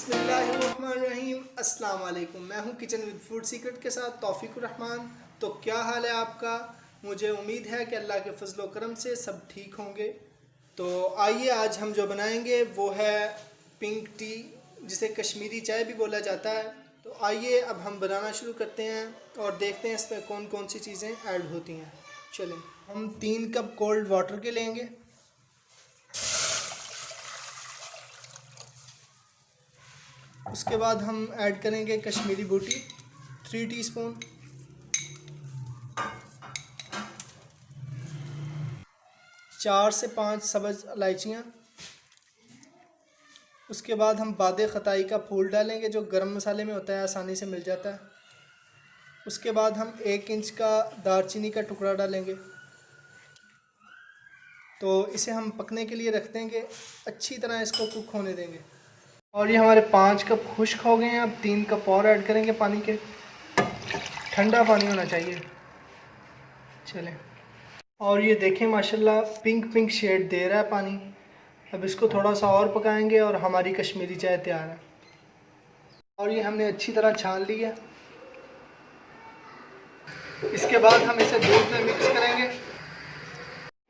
बिस्मिल्लाहिर्रहमानिर्रहीम। अस्सलाम वालेकुम। मैं हूं किचन विद फूड सीक्रेट के साथ तौफीकुर रहमान। तो क्या हाल है आपका? मुझे उम्मीद है कि अल्लाह के फजल व करम से सब ठीक होंगे। तो आइए आज हम जो बनाएंगे वो है पिंक टी, जिसे कश्मीरी चाय भी बोला जाता है। तो आइए अब हम बनाना शुरू करते हैं और देखते हैं इसमें कौन कौन सी चीज़ें ऐड होती हैं। चलें, हम 3 कप कोल्ड वाटर के लेंगे। उसके बाद हम ऐड करेंगे कश्मीरी बूटी 3 टीस्पून, 4 से 5 सब्ज़ इलायचियाँ। उसके बाद हम बादे ख़ताई का फूल डालेंगे जो गरम मसाले में होता है, आसानी से मिल जाता है। उसके बाद हम 1 इंच का दालचीनी का टुकड़ा डालेंगे। तो इसे हम पकने के लिए रख देंगे, अच्छी तरह इसको कुक होने देंगे। और ये हमारे 5 कप खुश्क हो गए हैं। अब 3 कप और ऐड करेंगे पानी के। ठंडा पानी होना चाहिए। चलें, और ये देखें माशाल्लाह पिंक पिंक शेड दे रहा है पानी। अब इसको थोड़ा सा और पकाएंगे और हमारी कश्मीरी चाय तैयार है। और ये हमने अच्छी तरह छान ली है। इसके बाद हम इसे दूध में मिक्स करेंगे।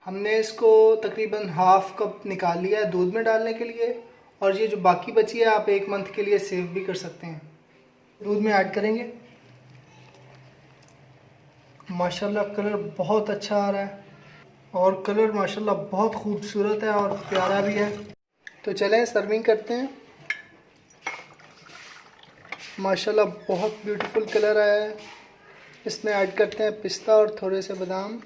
हमने इसको तकरीबन हाफ कप निकाल लिया है दूध में डालने के लिए, और ये जो बाकी बची है आप 1 मंथ के लिए सेव भी कर सकते हैं। दूध में ऐड करेंगे। माशाल्लाह कलर बहुत अच्छा आ रहा है, और कलर माशाल्लाह बहुत खूबसूरत है और प्यारा भी है। तो चलें सर्विंग करते हैं। माशाल्लाह बहुत ब्यूटीफुल कलर आया है। इसमें ऐड करते हैं पिस्ता और थोड़े से बादाम।